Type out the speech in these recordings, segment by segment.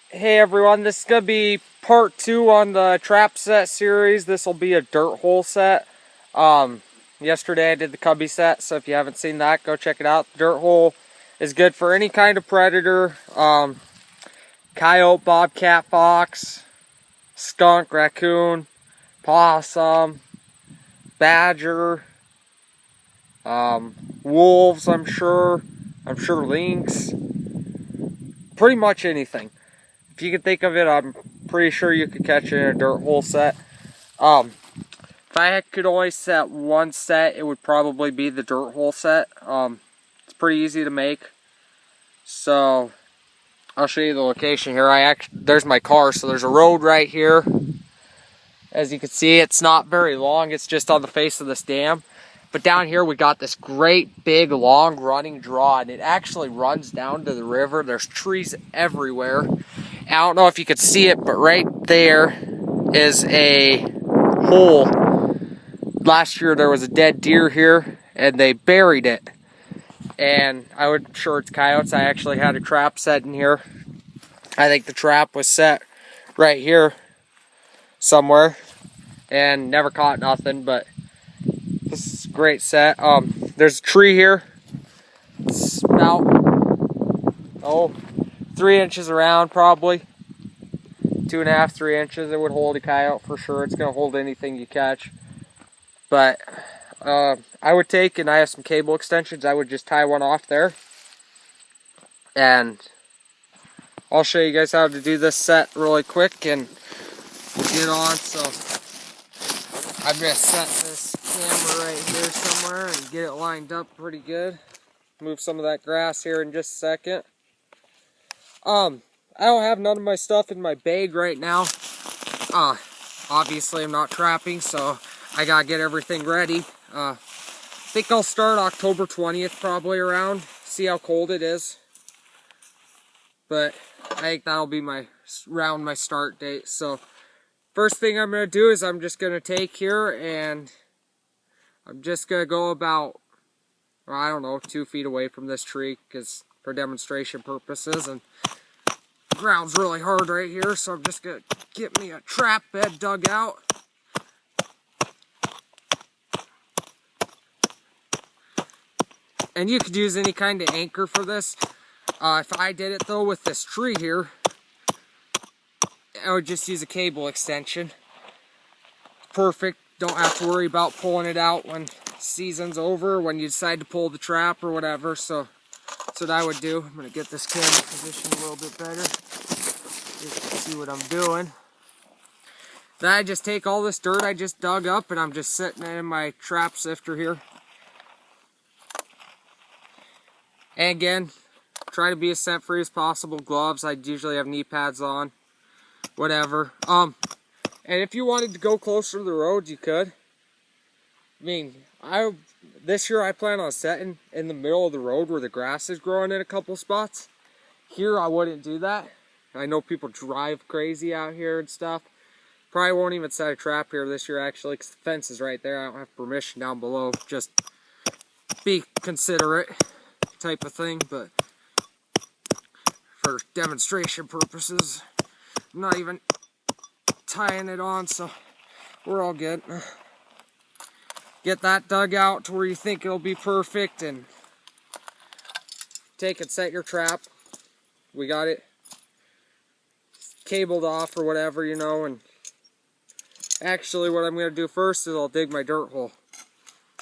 Hey everyone, this is going to be part 2 on the trap set series. This will be a dirt hole set. Yesterday I did the cubby set, so if you haven't seen that, go check it out. Dirt hole is good for any kind of predator. Coyote, bobcat, fox, skunk, raccoon, possum, badger, wolves, I'm sure lynx, pretty much anything. If you can think of it, I'm pretty sure you could catch it in a dirt hole set. If I could only set one set, it would probably be the dirt hole set. It's pretty easy to make. So I'll show you the location here. There's my car, so there's a road right here. As you can see, it's not very long. It's just on the face of this dam. But down here we got this great big long running draw, and it actually runs down to the river. There's trees everywhere. I don't know if you could see it, but right there is a hole. Last year there was a dead deer here, and they buried it. And I'm sure it's coyotes. I actually had a trap set in here. I think the trap was set right here somewhere, and never caught nothing, but this is a great set. There's a tree here. It's about 3 inches around, probably 2.5, 3 inches. It would hold a coyote for sure. It's gonna hold anything you catch. But I would take, and I have some cable extensions, I would just tie one off there. And I'll show you guys how to do this set really quick and get on. So I'm gonna set this camera right here somewhere and get it lined up pretty good. Move some of that grass here in just a second. I don't have none of my stuff in my bag right now. Obviously I'm not trapping, so I gotta get everything ready. I think I'll start October 20th probably around, see how cold it is. But I think that'll be my start date. So first thing I'm gonna do is I'm just gonna take here and I'm just gonna go about, I don't know, 2 feet away from this tree, because for demonstration purposes, and the ground's really hard right here, so I'm just gonna get me a trap bed dug out. And you could use any kind of anchor for this. If I did it though with this tree here, I would just use a cable extension. Perfect. Don't have to worry about pulling it out when season's over, when you decide to pull the trap or whatever. So that's what I would do. I'm going to get this camera positioned a little bit better. You can see what I'm doing. Then I just take all this dirt I just dug up, and I'm just setting it in my trap sifter here. And again, try to be as scent free as possible. Gloves, I usually have knee pads on. Whatever. And if you wanted to go closer to the road, you could. I mean, this year I plan on setting in the middle of the road where the grass is growing in a couple spots. Here I wouldn't do that. I know people drive crazy out here and stuff. Probably won't even set a trap here this year actually, because the fence is right there. I don't have permission down below. Just be considerate type of thing, but for demonstration purposes, I'm not even tying it on, so we're all good. Get that dug out to where you think it'll be perfect, and take and set your trap. We got it cabled off or whatever, you know. And actually what I'm going to do first is I'll dig my dirt hole.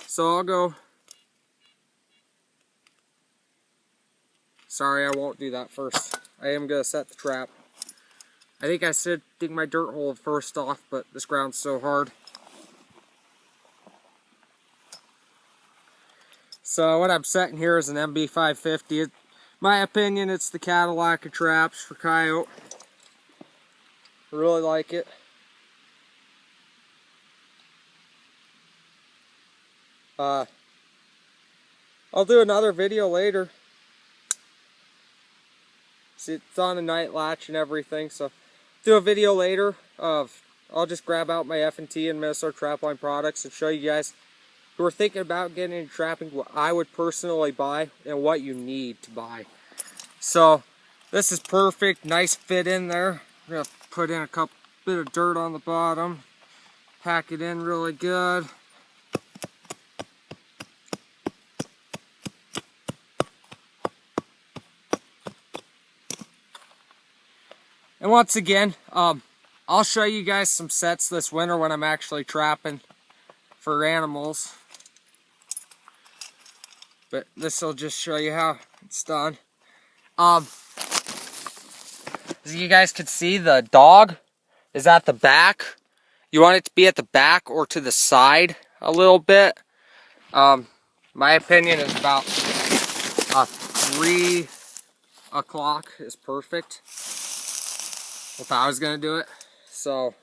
So I'll go. Sorry, I won't do that first. I am going to set the trap. I think I said dig my dirt hole first off, but this ground's so hard. So what I'm setting here is an MB550. In my opinion, it's the Cadillac of traps for coyote. I really like it. I'll do another video later. See, it's on a night latch and everything, so do a video later of, I'll just grab out my F&T and Minnesota Trapline products and show you guys who are thinking about getting into trapping what I would personally buy and what you need to buy. So This is perfect, nice fit in there. We're gonna put in a bit of dirt on the bottom, pack it in really good. And once again, I'll show you guys some sets this winter when I'm actually trapping for animals. But this will just show you how it's done. As you guys can see, the dog is at the back. You want it to be at the back or to the side a little bit. My opinion is about 3 o'clock is perfect if I was gonna do it. So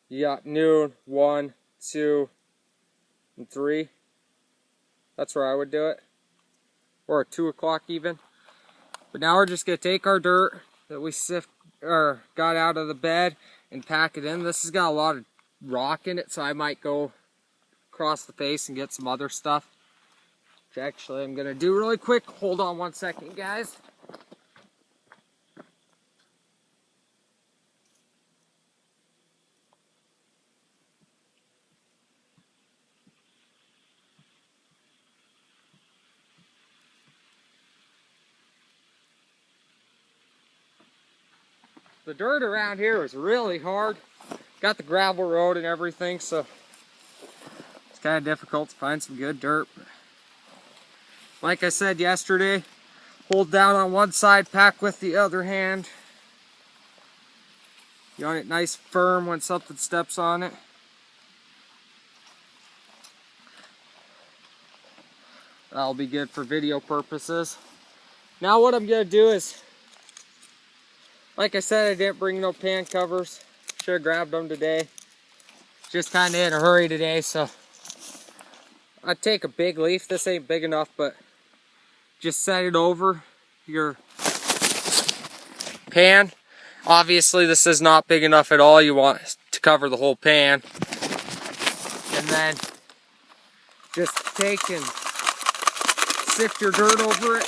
you got noon, 1, 2, and 3. That's where I would do it, or 2 o'clock even. But now we're just gonna take our dirt that we got out of the bed and pack it in. This has got a lot of rock in it, so I might go across the face and get some other stuff, which actually I'm gonna do really quick. Hold on 1 second, guys. The dirt around here is really hard. Got the gravel road and everything, so it's kind of difficult to find some good dirt. Like I said yesterday, hold down on one side, pack with the other hand. You want it nice firm when something steps on it. That'll be good for video purposes. Now what I'm gonna do is, like I said, I didn't bring no pan covers. Should have grabbed them today. Just kind of in a hurry today, so I'd take a big leaf. This ain't big enough, but just set it over your pan. Obviously, this is not big enough at all. You want to cover the whole pan. And then just take and sift your dirt over it.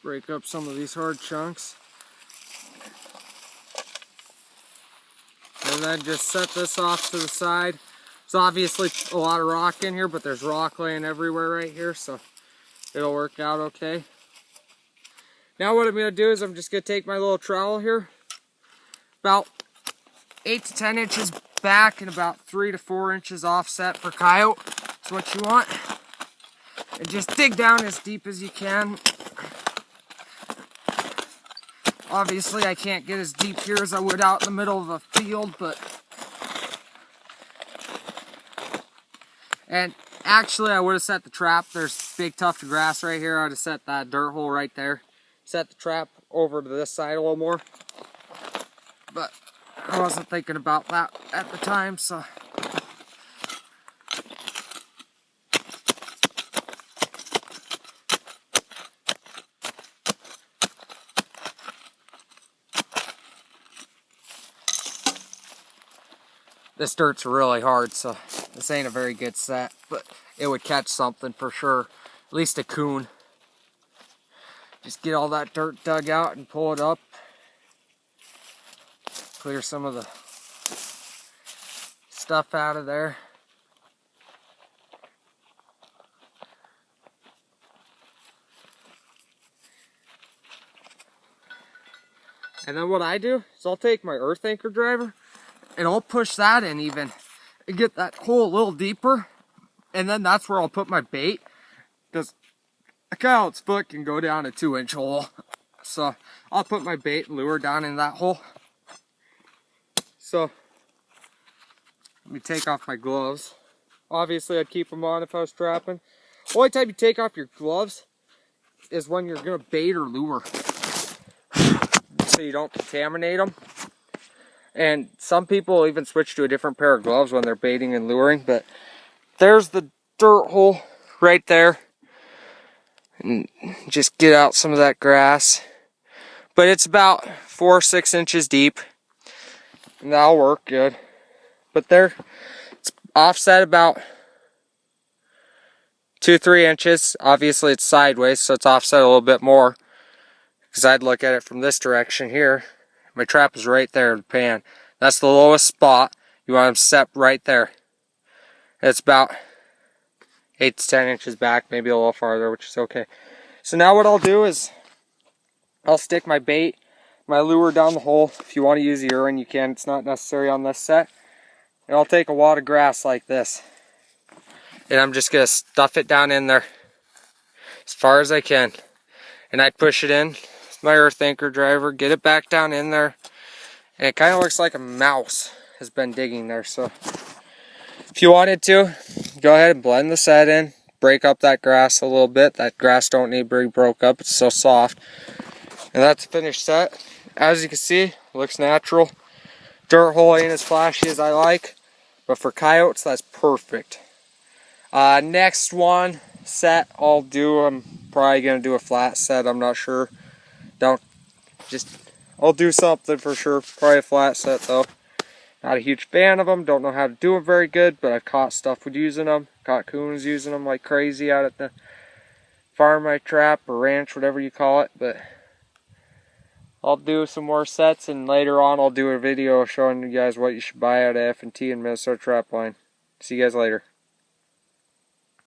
Break up some of these hard chunks. And then just set this off to the side. There's obviously a lot of rock in here, but there's rock laying everywhere right here, so it'll work out okay. Now what I'm going to do is I'm just going to take my little trowel here, about 8 to 10 inches back and about 3 to 4 inches offset for coyote. That's what you want. And just dig down as deep as you can. Obviously, I can't get as deep here as I would out in the middle of a field, but... And actually, I would have set the trap. There's big tuft of grass right here. I would have set that dirt hole right there. Set the trap over to this side a little more. But I wasn't thinking about that at the time, so... This dirt's really hard, so this ain't a very good set, but it would catch something for sure. At least a coon. Just get all that dirt dug out and pull it up. Clear some of the stuff out of there. And then what I do is I'll take my earth anchor driver and I'll push that in even and get that hole a little deeper. And then that's where I'll put my bait, because a coyote's foot can go down a 2-inch hole. So I'll put my bait and lure down in that hole. So let me take off my gloves. Obviously I'd keep them on if I was trapping. Only time you take off your gloves is when you're gonna bait or lure, so you don't contaminate them. And some people even switch to a different pair of gloves when they're baiting and luring. But there's the dirt hole right there. And just get out some of that grass. but it's about 4 or 6 inches deep, and that'll work good. But there, it's offset about 2-3 inches. Obviously it's sideways, so it's offset a little bit more, because I'd look at it from this direction here. My trap is right there in the pan. That's the lowest spot. You want them set right there. It's about 8 to 10 inches back, maybe a little farther, which is okay. So now what I'll do is I'll stick my bait, my lure down the hole. If you want to use the Irwin, you can. It's not necessary on this set. And I'll take a wad of grass like this, and I'm just going to stuff it down in there as far as I can. And I'd push it in with my earth anchor driver, get it back down in there, and it kind of looks like a mouse has been digging there. So if you wanted to, go ahead and blend the set in, break up that grass a little bit. That grass don't need to be broke up, it's so soft. And that's the finished set. As you can see, it looks natural. Dirt hole ain't as flashy as I like, but for coyotes, that's perfect. Next one set I'll do, I'm probably gonna do a flat set. I'm not sure. I'll do something for sure. Probably a flat set though. Not a huge fan of them. Don't know how to do them very good, but I've caught stuff with using them. Caught coons using them like crazy out at the farm I trap or ranch, whatever you call it. But I'll do some more sets, and later on I'll do a video showing you guys what you should buy out of F&T and Minnesota Trapline. See you guys later.